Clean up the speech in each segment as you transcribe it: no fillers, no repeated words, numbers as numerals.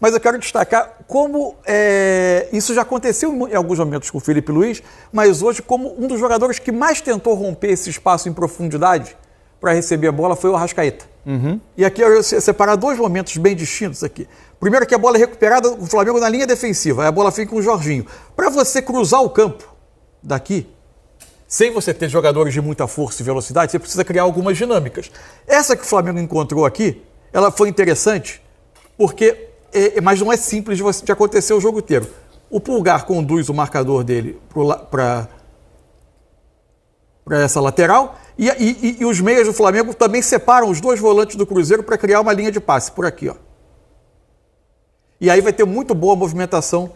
mas eu quero destacar como isso já aconteceu em alguns momentos com o Filipe Luís, mas hoje como um dos jogadores que mais tentou romper esse espaço em profundidade para receber a bola foi o Arrascaeta. E aqui eu separar dois momentos bem distintos aqui. Primeiro que a bola é recuperada, o Flamengo na linha defensiva, aí a bola fica com o Jorginho. Para você cruzar o campo daqui, sem você ter jogadores de muita força e velocidade, você precisa criar algumas dinâmicas. Essa que o Flamengo encontrou aqui, ela foi interessante, porque, mas não é simples de acontecer o jogo inteiro. O Pulgar conduz o marcador dele para essa lateral, e os meias do Flamengo também separam os dois volantes do Cruzeiro para criar uma linha de passe, por aqui, ó. E aí vai ter muito boa movimentação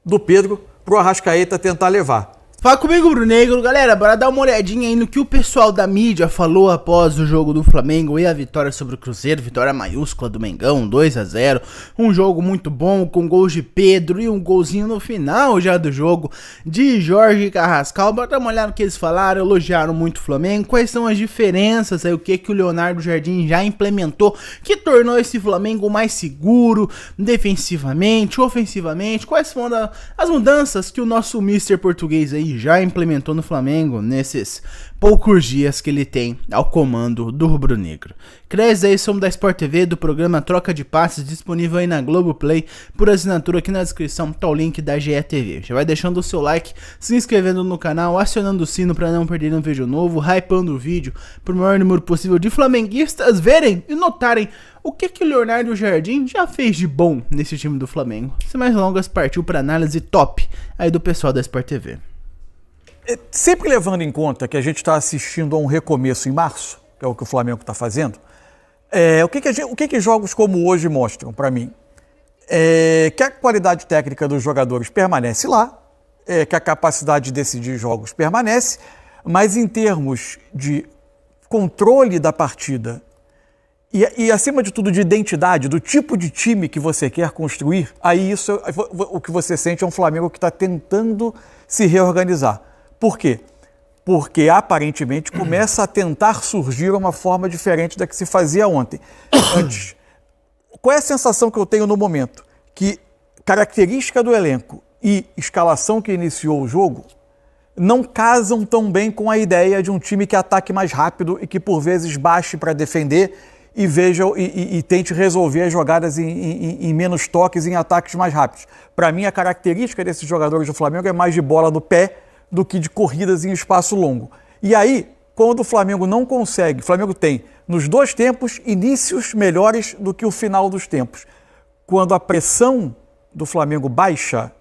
do Pedro para o Arrascaeta tentar levar. Fala comigo, Bruno Negro. Galera, bora dar uma olhadinha aí no que o pessoal da mídia falou após o jogo do Flamengo e a vitória sobre o Cruzeiro, vitória maiúscula do Mengão, 2-0, um jogo muito bom, com gols de Pedro e um golzinho no final já do jogo de Jorge Carrascal. Bora dar uma olhada no que eles falaram, elogiaram muito o Flamengo, quais são as diferenças aí, o que o Leonardo Jardim já implementou, que tornou esse Flamengo mais seguro, defensivamente, ofensivamente, quais foram as mudanças que o nosso Mr. Português aí já implementou no Flamengo nesses poucos dias que ele tem ao comando do Rubro Negro. Créditos aí somos da Sport TV, do programa Troca de Passes, disponível aí na Globoplay, por assinatura. Aqui na descrição tá o link da GETV. Já vai deixando o seu like, se inscrevendo no canal, acionando o sino para não perder um vídeo novo, hypando o vídeo pro maior número possível de flamenguistas verem e notarem o que o Leonardo Jardim já fez de bom nesse time do Flamengo. Sem mais longas, partiu para análise top aí do pessoal da Sport TV. Sempre levando em conta que a gente está assistindo a um recomeço em março, que é o que o Flamengo está fazendo, o que jogos como hoje mostram para mim? Que a qualidade técnica dos jogadores permanece lá, que a capacidade de decidir jogos permanece, mas em termos de controle da partida e acima de tudo, de identidade, do tipo de time que você quer construir, aí isso, o que você sente é um Flamengo que está tentando se reorganizar. Por quê? Porque aparentemente começa a tentar surgir uma forma diferente da que se fazia antes. Qual é a sensação que eu tenho no momento? Que característica do elenco e escalação que iniciou o jogo não casam tão bem com a ideia de um time que ataque mais rápido e que por vezes baixe para defender e tente resolver as jogadas em menos toques, em ataques mais rápidos. Para mim, a característica desses jogadores do Flamengo é mais de bola no pé do que de corridas em espaço longo. E aí, quando o Flamengo não consegue, o Flamengo tem, nos dois tempos, inícios melhores do que o final dos tempos. Quando a pressão do Flamengo baixa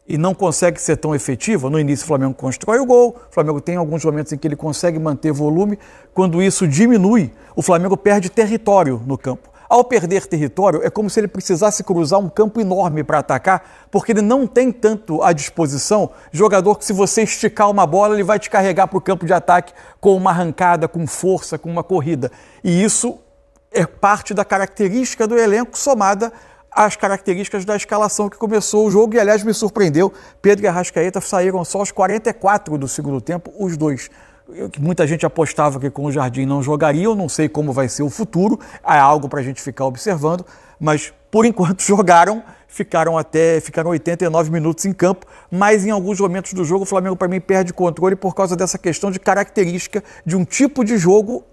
e não consegue ser tão efetiva, no início o Flamengo constrói o gol, o Flamengo tem alguns momentos em que ele consegue manter volume, quando isso diminui, o Flamengo perde território no campo. Ao perder território, é como se ele precisasse cruzar um campo enorme para atacar, porque ele não tem tanto à disposição jogador que, se você esticar uma bola, ele vai te carregar para o campo de ataque com uma arrancada, com força, com uma corrida. E isso é parte da característica do elenco, somada às características da escalação que começou o jogo. E, aliás, me surpreendeu, Pedro e Arrascaeta saíram só aos 44 do segundo tempo, os dois. Muita gente apostava que com o Jardim não jogariam, não sei como vai ser o futuro, é algo para a gente ficar observando, mas por enquanto jogaram, ficaram 89 minutos em campo, mas em alguns momentos do jogo o Flamengo, para mim, perde controle por causa dessa questão de característica de um tipo de jogo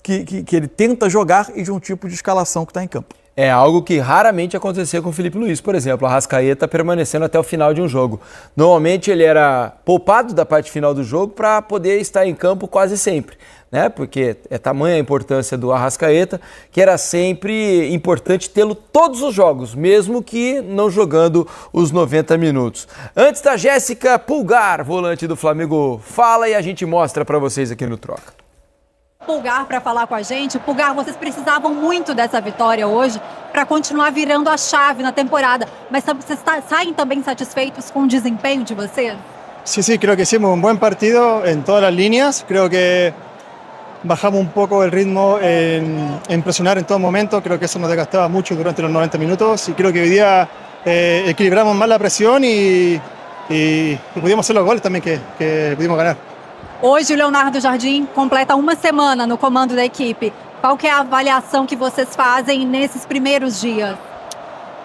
que ele tenta jogar e de um tipo de escalação que está em campo. É algo que raramente acontecia com o Filipe Luís, por exemplo, a Arrascaeta permanecendo até o final de um jogo. Normalmente ele era poupado da parte final do jogo para poder estar em campo quase sempre, né? Porque é tamanha a importância do Arrascaeta, que era sempre importante tê-lo todos os jogos, mesmo que não jogando os 90 minutos. Antes da Jéssica Pulgar, volante do Flamengo, fala e a gente mostra para vocês aqui no Troca. Pulgar para falar com a gente. Pulgar, vocês precisavam muito dessa vitória hoje para continuar virando a chave na temporada, mas vocês saem também satisfeitos com o desempenho de vocês? Sí, creo que hicimos un buen partido en todas las líneas. Creo que bajamos un poco el ritmo en presionar en todo momento. Creo que eso nos desgastaba mucho durante los 90 minutos y creo que hoy día equilibramos más la presión y pudimos hacer los goles también que pudimos ganar. Hoje o Leonardo Jardim completa uma semana no comando da equipe. Qual que é a avaliação que vocês fazem nesses primeiros dias?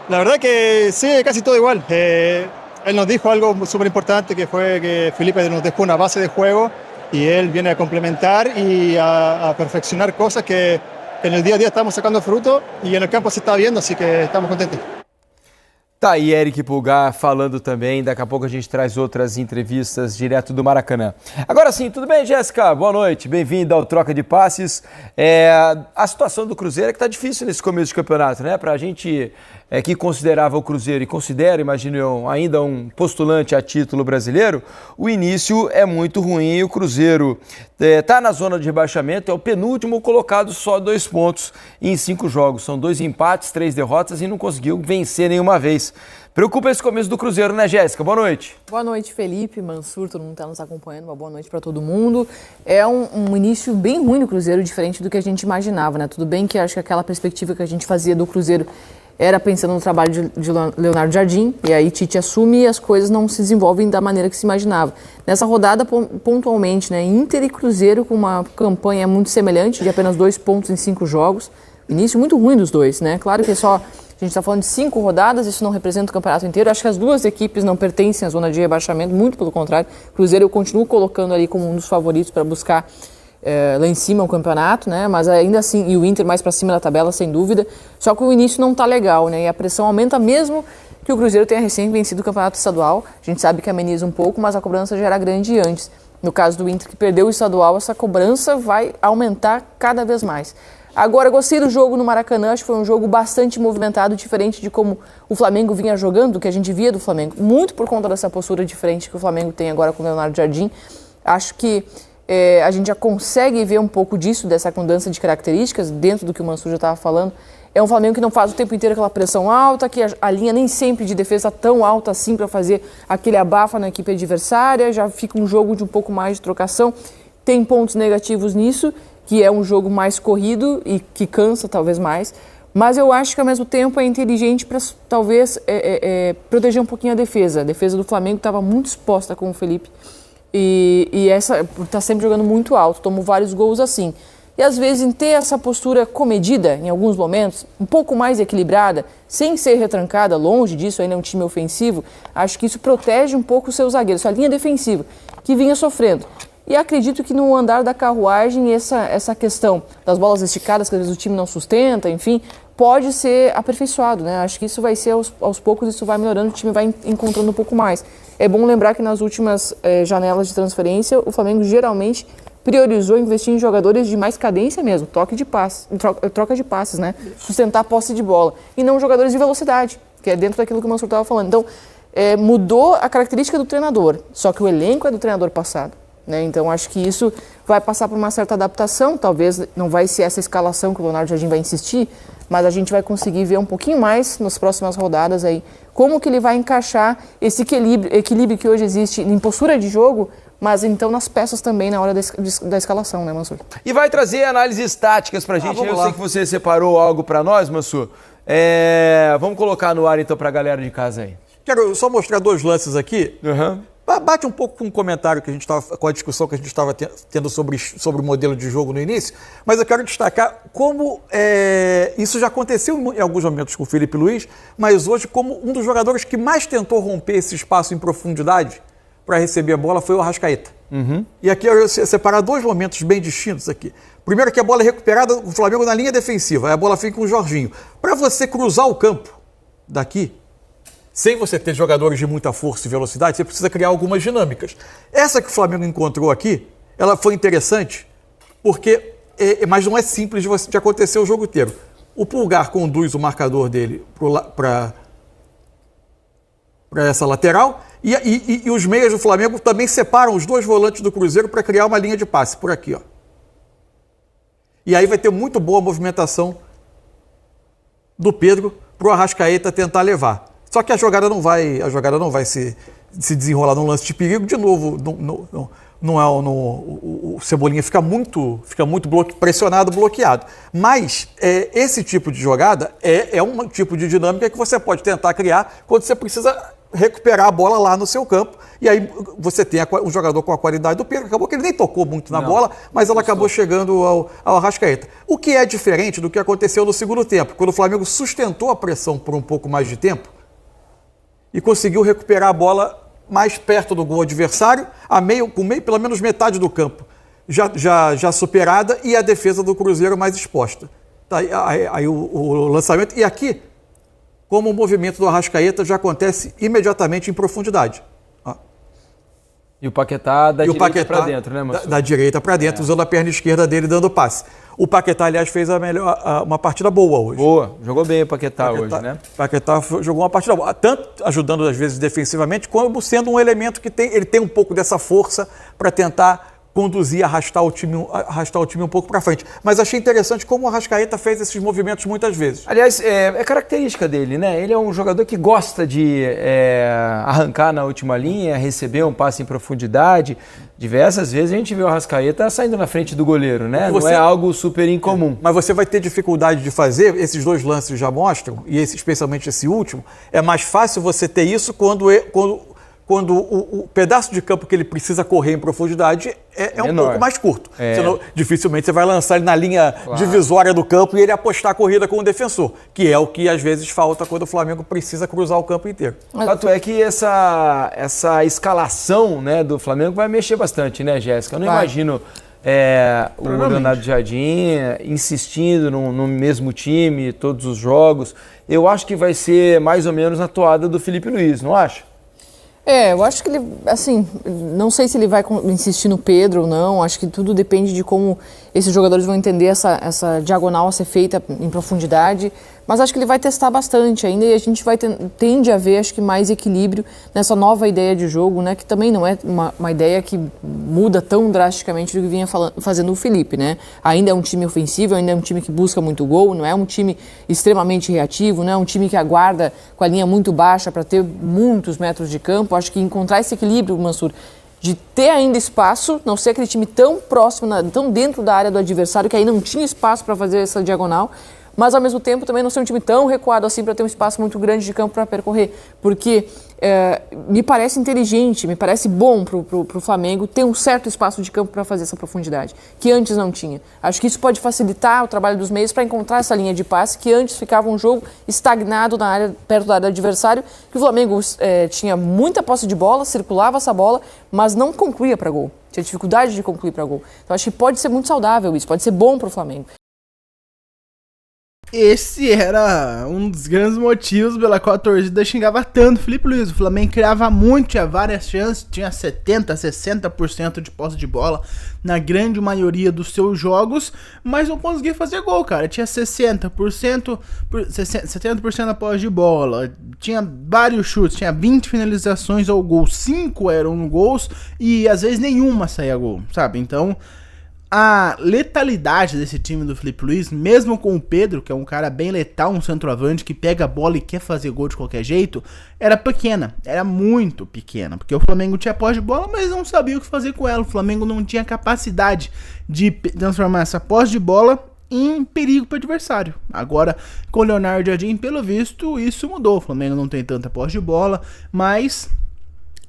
La verdad que sí, casi todo igual. Él nos dijo algo súper importante, que fue que Felipe nos dejó una base de juego y él viene a complementar y a perfeccionar cosas que en el día a día estamos sacando fruto y en el campo se está viendo, así que estamos contentos. Tá aí Eric Pulgar falando também, daqui a pouco a gente traz outras entrevistas direto do Maracanã. Agora sim, tudo bem, Jéssica? Boa noite, bem-vinda ao Troca de Passes. A situação do Cruzeiro é que tá difícil nesse começo de campeonato, né? Pra gente que considerava o Cruzeiro e considera, imagino eu, ainda um postulante a título brasileiro, o início é muito ruim e o Cruzeiro tá na zona de rebaixamento, é o penúltimo colocado, só 2 pontos em 5 jogos. São 2 empates, 3 derrotas e não conseguiu vencer nenhuma vez. Preocupa esse começo do Cruzeiro, né, Jéssica? Boa noite. Boa noite, Felipe, Mansur, todo mundo está nos acompanhando. Uma boa noite para todo mundo. É um início bem ruim do Cruzeiro, diferente do que a gente imaginava, né? Tudo bem que acho que aquela perspectiva que a gente fazia do Cruzeiro era pensando no trabalho de Leonardo Jardim, e aí Tite assume e as coisas não se desenvolvem da maneira que se imaginava. Nessa rodada, pontualmente, né, Inter e Cruzeiro com uma campanha muito semelhante, de apenas 2 pontos em 5 jogos. Início muito ruim dos dois, né? Claro que a gente está falando de 5 rodadas, isso não representa o campeonato inteiro. Acho que as duas equipes não pertencem à zona de rebaixamento, muito pelo contrário. Cruzeiro eu continuo colocando ali como um dos favoritos para buscar lá em cima o campeonato, né? Mas ainda assim, e o Inter mais para cima da tabela, sem dúvida. Só que o início não está legal, né? E a pressão aumenta mesmo que o Cruzeiro tenha recém vencido o campeonato estadual. A gente sabe que ameniza um pouco, mas a cobrança já era grande antes. No caso do Inter, que perdeu o estadual, essa cobrança vai aumentar cada vez mais. Agora, gostei do jogo no Maracanã, acho que foi um jogo bastante movimentado, diferente de como o Flamengo vinha jogando, do que a gente via do Flamengo, muito por conta dessa postura diferente que o Flamengo tem agora com o Leonardo Jardim. Acho que a gente já consegue ver um pouco disso, dessa mudança de características, dentro do que o Mansur já estava falando. É um Flamengo que não faz o tempo inteiro aquela pressão alta, que a linha nem sempre de defesa está tão alta assim para fazer aquele abafa na equipe adversária, já fica um jogo de um pouco mais de trocação. Tem pontos negativos nisso, que é um jogo mais corrido e que cansa talvez mais, mas eu acho que ao mesmo tempo é inteligente para talvez proteger um pouquinho a defesa. A defesa do Flamengo estava muito exposta com o Felipe e essa está sempre jogando muito alto, tomou vários gols assim. E às vezes em ter essa postura comedida em alguns momentos, um pouco mais equilibrada, sem ser retrancada, longe disso, ainda é um time ofensivo, acho que isso protege um pouco os seus zagueiros, sua linha defensiva, que vinha sofrendo. E acredito que no andar da carruagem, essa questão das bolas esticadas, que às vezes o time não sustenta, enfim, pode ser aperfeiçoado, né? Acho que isso vai ser, aos poucos, isso vai melhorando, o time vai encontrando um pouco mais. É bom lembrar que nas últimas janelas de transferência, o Flamengo geralmente priorizou investir em jogadores de mais cadência mesmo, troca de passes, né? Sustentar a posse de bola. E não jogadores de velocidade, que é dentro daquilo que o Mansur estava falando. Então, mudou a característica do treinador, só que o elenco é do treinador passado. Né? Então acho que isso vai passar por uma certa adaptação, talvez não vai ser essa escalação que o Leonardo Jardim vai insistir, mas a gente vai conseguir ver um pouquinho mais nas próximas rodadas aí, como que ele vai encaixar esse equilíbrio que hoje existe em postura de jogo, mas então nas peças também na hora da escalação, né, Mansur? E vai trazer análises táticas pra gente, eu sei que você separou algo pra nós, Mansur. Vamos colocar no ar então pra galera de casa aí. Quero só mostrar 2 lances aqui. Uhum. Bate um pouco com o comentário que a gente estava, com a discussão que a gente estava tendo sobre o modelo de jogo no início, mas eu quero destacar como isso já aconteceu em alguns momentos com o Felipe Luiz, mas hoje como um dos jogadores que mais tentou romper esse espaço em profundidade para receber a bola foi o Arrascaeta. Uhum. E aqui eu separar 2 momentos bem distintos aqui. Primeiro que a bola é recuperada, o Flamengo na linha defensiva, aí a bola fica com o Jorginho. Para você cruzar o campo daqui, sem você ter jogadores de muita força e velocidade, você precisa criar algumas dinâmicas. Essa que o Flamengo encontrou aqui, ela foi interessante, porque, mas não é simples de acontecer o jogo inteiro. O Pulgar conduz o marcador dele para essa lateral, e os meias do Flamengo também separam os 2 volantes do Cruzeiro para criar uma linha de passe, por aqui, ó. E aí vai ter muito boa movimentação do Pedro para o Arrascaeta tentar levar. Só que a jogada não vai se desenrolar num lance de perigo. De novo, o Cebolinha fica muito pressionado, bloqueado. Mas esse tipo de jogada é um tipo de dinâmica que você pode tentar criar quando você precisa recuperar a bola lá no seu campo. E aí você tem um jogador com a qualidade do Pedro, acabou que ele nem tocou muito na bola, mas ela acabou chegando ao Arrascaeta. O que é diferente do que aconteceu no segundo tempo, quando o Flamengo sustentou a pressão por um pouco mais de tempo e conseguiu recuperar a bola mais perto do gol adversário, pelo menos metade do campo já superada e a defesa do Cruzeiro mais exposta. Tá, aí o lançamento. E aqui, como o movimento do Arrascaeta já acontece imediatamente em profundidade. E o Paquetá da direita para dentro, né, Mansur? Da direita para dentro, usando a perna esquerda dele dando passe. O Paquetá, aliás, fez uma partida boa hoje. Boa, jogou bem o Paquetá hoje, né? O Paquetá jogou uma partida boa, tanto ajudando às vezes defensivamente, como sendo um elemento que ele tem um pouco dessa força para tentar conduzir, arrastar o time um pouco para frente. Mas achei interessante como o Arrascaeta fez esses movimentos muitas vezes. Aliás, é característica dele, né? Ele é um jogador que gosta de arrancar na última linha, receber um passe em profundidade. Diversas vezes a gente vê o Arrascaeta saindo na frente do goleiro, né? Não é algo super incomum. Mas você vai ter dificuldade de fazer, esses dois lances já mostram, e especialmente esse último, é mais fácil você ter isso quando o pedaço de campo que ele precisa correr em profundidade é um pouco mais curto. Dificilmente você vai lançar ele na linha divisória do campo e ele apostar a corrida com o defensor, que é o que às vezes falta quando o Flamengo precisa cruzar o campo inteiro. Fato é que essa escalação, né, do Flamengo vai mexer bastante, né, Jéssica? Eu não imagino o Leonardo Jardim insistindo no mesmo time, todos os jogos. Eu acho que vai ser mais ou menos na toada do Felipe Luiz, não acha? Eu acho que ele, assim, não sei se ele vai insistir no Pedro ou não, acho que tudo depende de como esses jogadores vão entender essa diagonal a ser feita em profundidade, mas acho que ele vai testar bastante ainda e a gente tende a ver, acho que mais equilíbrio nessa nova ideia de jogo, né, que também não é uma ideia que muda tão drasticamente do que vinha fazendo o Felipe, né, ainda é um time ofensivo, ainda é um time que busca muito gol, não é um time extremamente reativo, não é um time que aguarda com a linha muito baixa para ter muitos metros de campo. Acho que encontrar esse equilíbrio, Mansur, de ter ainda espaço, não ser aquele time tão próximo, tão dentro da área do adversário, que aí não tinha espaço para fazer essa diagonal, mas ao mesmo tempo também não ser um time tão recuado assim para ter um espaço muito grande de campo para percorrer, porque me parece inteligente, me parece bom pro Flamengo ter um certo espaço de campo para fazer essa profundidade, que antes não tinha. Acho que isso pode facilitar o trabalho dos meios para encontrar essa linha de passe, que antes ficava um jogo estagnado na área, perto da área do adversário, que o Flamengo tinha muita posse de bola, circulava essa bola, mas não concluía para gol, tinha dificuldade de concluir para gol. Então acho que pode ser muito saudável isso, pode ser bom para o Flamengo. Esse era um dos grandes motivos pela qual a torcida xingava tanto o Felipe Luiz. O Flamengo criava muito, tinha várias chances, tinha 70%, 60% de posse de bola na grande maioria dos seus jogos, mas não conseguia fazer gol, cara. Tinha 70% da posse de bola, tinha vários chutes, tinha 20 finalizações ao gol, 5 eram gols e às vezes nenhuma saía gol, sabe? Então a letalidade desse time do Felipe Luiz, mesmo com o Pedro, que é um cara bem letal, um centroavante que pega a bola e quer fazer gol de qualquer jeito, era pequena, era muito pequena, porque o Flamengo tinha posse de bola, mas não sabia o que fazer com ela. O Flamengo não tinha capacidade de transformar essa posse de bola em perigo para o adversário. Agora, com o Leonardo Jardim, pelo visto, isso mudou. O Flamengo não tem tanta posse de bola, mas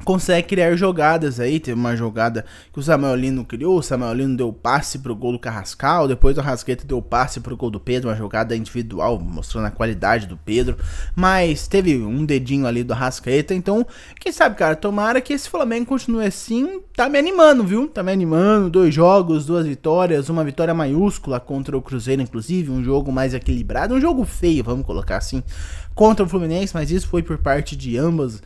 consegue criar jogadas aí. Teve uma jogada que o Samuel Lino criou, o Samuel Lino deu passe pro gol do Carrascal, depois o Arrascaeta deu passe pro gol do Pedro, uma jogada individual mostrando a qualidade do Pedro, mas teve um dedinho ali do Arrascaeta. Então, quem sabe, cara, tomara que esse Flamengo continue assim. Tá me animando, viu? Tá me animando, 2 jogos, 2 vitórias, uma vitória maiúscula contra o Cruzeiro, inclusive, um jogo mais equilibrado, um jogo feio, vamos colocar assim, contra o Fluminense, mas isso foi por parte de ambos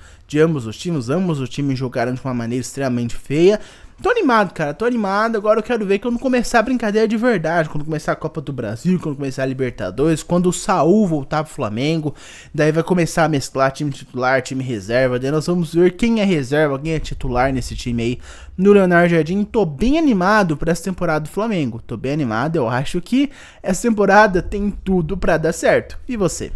os times. Ambos os times jogaram de uma maneira extremamente feia. Tô animado, cara, tô animado. Agora eu quero ver quando começar a brincadeira de verdade, quando começar a Copa do Brasil, quando começar a Libertadores, quando o Saúl voltar pro Flamengo, daí vai começar a mesclar time titular, time reserva, daí nós vamos ver quem é reserva, quem é titular nesse time aí, no Leonardo Jardim. Tô bem animado pra essa temporada do Flamengo, tô bem animado, eu acho que essa temporada tem tudo pra dar certo. E você?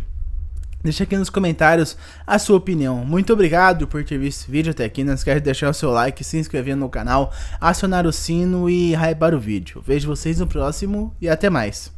Deixa aqui nos comentários a sua opinião. Muito obrigado por ter visto esse vídeo até aqui. Não esquece de deixar o seu like, se inscrever no canal, acionar o sino e hypar o vídeo. Vejo vocês no próximo e até mais.